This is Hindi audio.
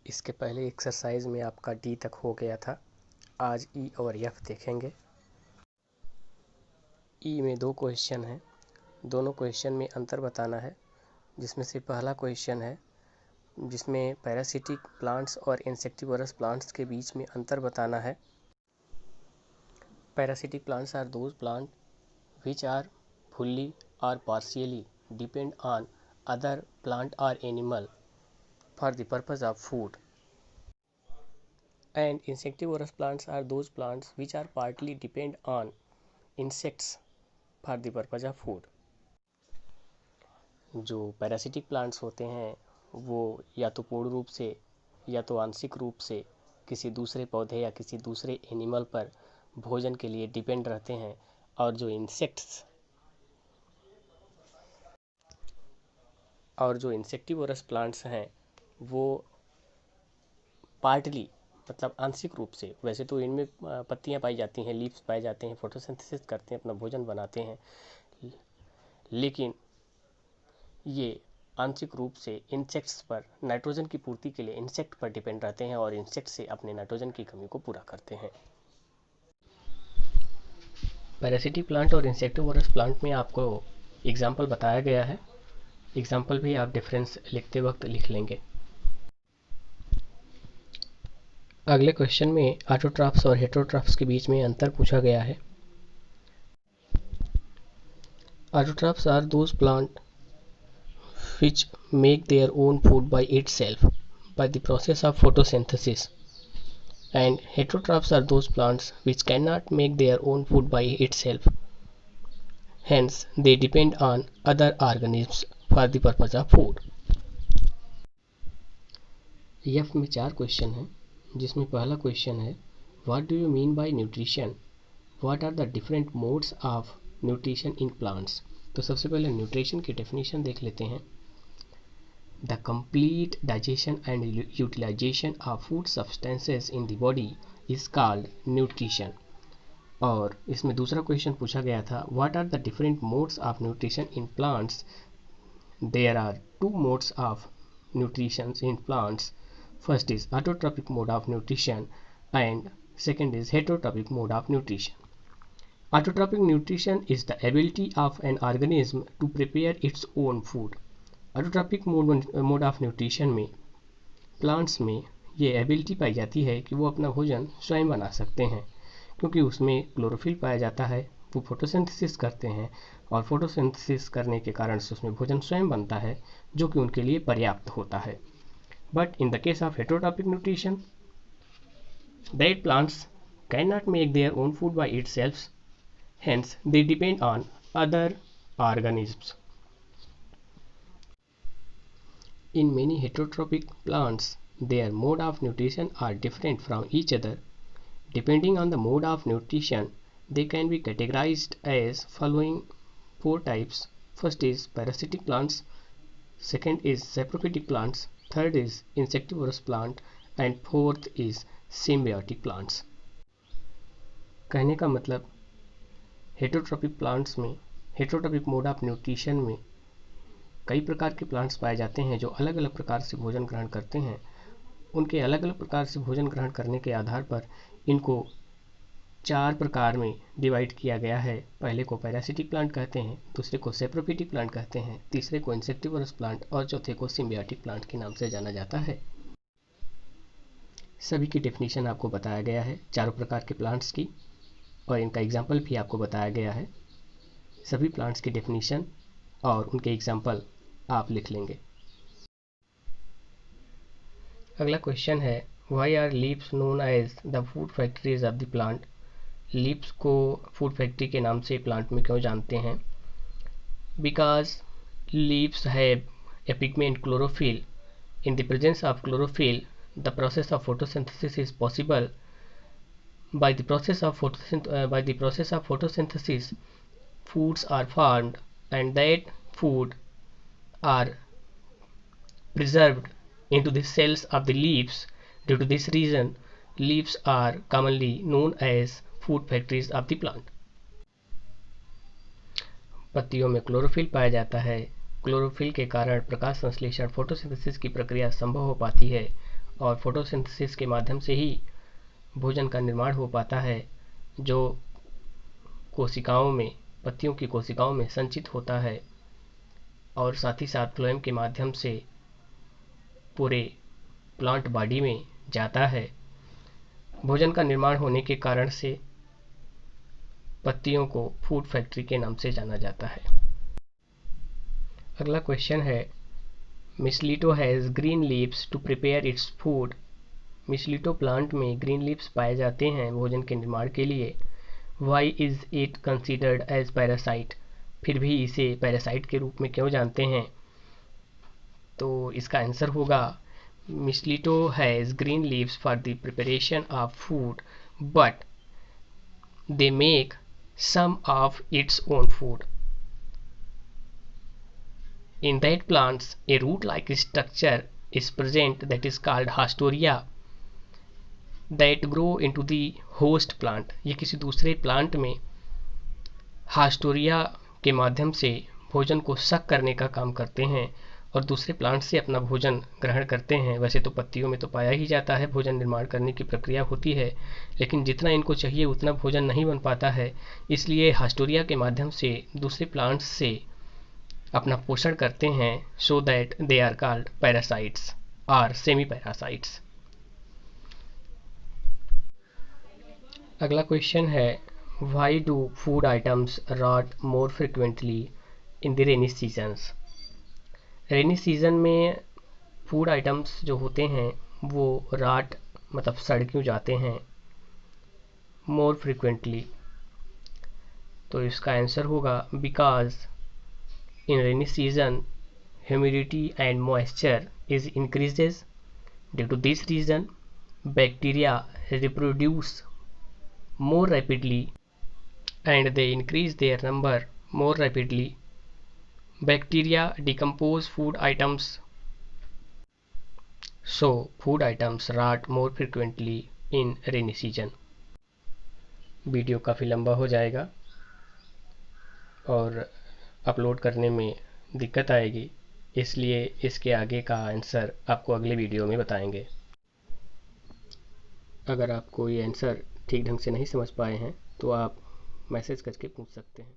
इसके पहले एक्सरसाइज में आपका डी तक हो गया था। आज ई और एफ देखेंगे। ई में 2 क्वेश्चन हैं। दोनों क्वेश्चन में अंतर बताना है, जिसमें से पहला क्वेश्चन है जिसमें पैरासिटिक प्लांट्स और इंसेक्टिवरस प्लांट्स के बीच में अंतर बताना है। Parasitic plants are those plant which are fully or partially depend on other plant or animal for the purpose of food, and insectivorous plants are those plants which are partly depend on insects for the purpose of food. जो पैरासिटिक प्लांट्स होते हैं वो या तो पूर्ण रूप से या तो आंशिक रूप से किसी दूसरे पौधे या किसी दूसरे एनिमल पर भोजन के लिए डिपेंड रहते हैं, और जो इंसेक्टिवोरस प्लांट्स हैं वो पार्टली मतलब आंशिक रूप से, वैसे तो इनमें पत्तियां पाई जाती हैं, लीव्स पाए जाते हैं, फोटोसिंथेसिस करते हैं, अपना भोजन बनाते हैं, लेकिन ये आंशिक रूप से इंसेक्ट्स पर नाइट्रोजन की पूर्ति के लिए इंसेक्ट पर डिपेंड रहते हैं और इंसेक्ट से अपने नाइट्रोजन की कमी को पूरा करते हैं। पैरासिटिक प्लांट और इंसेक्टिवोरस प्लांट में आपको एग्जाम्पल बताया गया है। एग्जाम्पल भी आप डिफरेंस लिखते वक्त लिख लेंगे। अगले क्वेश्चन में ऑटोट्रॉफ्स और हेटेरोट्रॉफ्स के बीच में अंतर पूछा गया है। Autotrophs are those plant which make their own food by itself by the process of photosynthesis, and heterotrophs are those plants which cannot make their own food by itself, hence they depend on other organisms for the purpose of food. F में 4 क्वेश्चन हैं, जिसमें पहला क्वेश्चन है what do you mean by nutrition, what are the different modes of nutrition in plants. तो सबसे पहले न्यूट्रिशन की डेफिनेशन देख लेते हैं। The complete digestion and utilization of food substances in the body is called nutrition. और इसमें दूसरा क्वेश्चन पूछा गया था what are the different modes of nutrition in plants. There are 2 modes of nutrition in plants. First is autotrophic mode of nutrition and second is heterotrophic mode of nutrition. Autotrophic nutrition is the ability of an organism to prepare its own food. Autotrophic mode of nutrition में प्लांट्स में ये एबिलिटी पाई जाती है कि वो अपना भोजन स्वयं बना सकते हैं, क्योंकि उसमें क्लोरोफिल पाया जाता है, वो फोटोसिंथेसिस करते हैं और फोटोसिंथेसिस करने के कारण से उसमें भोजन स्वयं बनता है, जो कि उनके लिए पर्याप्त होता है। But in the case of heterotrophic nutrition that plants can not make their own food by itself, hence they depend on other organisms. In many heterotrophic plants, their mode of nutrition are different from each other. Depending on the mode of nutrition, they can be categorized as following 4 types. First is parasitic plants, second is saprophytic plants, third is insectivorous plant, and fourth is symbiotic plants. कहने का मतलब हेटेरोट्रॉपिक प्लांट्स में हेटेरोट्रॉपिक मोड ऑफ न्यूट्रिशन में कई प्रकार के प्लांट्स पाए जाते हैं जो अलग अलग प्रकार से भोजन ग्रहण करते हैं। उनके अलग अलग प्रकार से भोजन ग्रहण करने के आधार पर इनको 4 प्रकार में डिवाइड किया गया है। पहले को पैरासिटिक प्लांट कहते हैं, दूसरे को सेप्रोफिटिक प्लांट कहते हैं, तीसरे को इंसेक्टिवरस प्लांट और चौथे को सिम्बियोटिक प्लांट के नाम से जाना जाता है। सभी की डेफिनेशन आपको बताया गया है चारों प्रकार के प्लांट्स की, और इनका एग्जाम्पल भी आपको बताया गया है। सभी प्लांट्स की डेफिनेशन और उनके एग्जाम्पल आप लिख लेंगे। अगला क्वेश्चन है why are leaves known as the food factories of the plant. Leaves को फूड फैक्ट्री के नाम से प्लांट में क्यों जानते हैं। Because leaves have a pigment chlorophyll. In the presence of chlorophyll the process of photosynthesis is possible. by the process of photosynthesis foods are formed and that food are preserved into the cells of the leaves. Due to this reason, leaves are commonly known as food factories of the plant. पत्तियों में क्लोरोफिल पाया जाता है। क्लोरोफिल के कारण प्रकाश संश्लेषण फोटोसिंथेसिस की प्रक्रिया संभव हो पाती है और फोटोसिंथेसिस के माध्यम से ही भोजन का निर्माण हो पाता है, जो कोशिकाओं में, पत्तियों की कोशिकाओं में संचित होता है और साथ ही साथ फ्लोएम के माध्यम से पूरे प्लांट बॉडी में जाता है। भोजन का निर्माण होने के कारण से पत्तियों को फूड फैक्ट्री के नाम से जाना जाता है। अगला क्वेश्चन है, mistletoe has green leaves to prepare its food. Mistletoe plant में ग्रीन लीव्स पाए जाते हैं भोजन के निर्माण के लिए। Why is it considered as parasite. फिर भी इसे पैरासाइट के रूप में क्यों जानते हैं? तो इसका आंसर होगा, mistletoe has green leaves for the preparation of food but they make some of its own food. In that plants, a root-like structure is present that is called haustoria that grow into the host plant. ये किसी दूसरे प्लांट में हास्टोरिया के माध्यम से भोजन को सक करने का काम करते हैं और दूसरे प्लांट से अपना भोजन ग्रहण करते हैं। वैसे तो पत्तियों में तो पाया ही जाता है, भोजन निर्माण करने की प्रक्रिया होती है, लेकिन जितना इनको चाहिए उतना भोजन नहीं बन पाता है, इसलिए हास्टोरिया के माध्यम से दूसरे प्लांट्स से अपना पोषण करते हैं। So that they are called parasites और सेमी पैरासाइट्स। अगला क्वेश्चन है, why do food items rot more frequently in the rainy seasons. Rainy season में फूड आइटम्स जो होते हैं वो राट मतलब सड़ क्यों जाते हैं मोर फ्रिक्वेंटली? तो इसका आंसर होगा, because in rainy season humidity and moisture is increases. Due to this reason bacteria reproduce more rapidly and they increase their number more rapidly. Bacteria decompose food items, so food items rot more frequently in rainy season. Video काफ़ी लंबा हो जाएगा और अपलोड करने में दिक्कत आएगी, इसलिए इसके आगे का आंसर आपको अगले वीडियो में बताएंगे। अगर आपको ये आंसर ठीक ढंग से नहीं समझ पाए हैं तो आप मैसेज करके पूछ सकते हैं।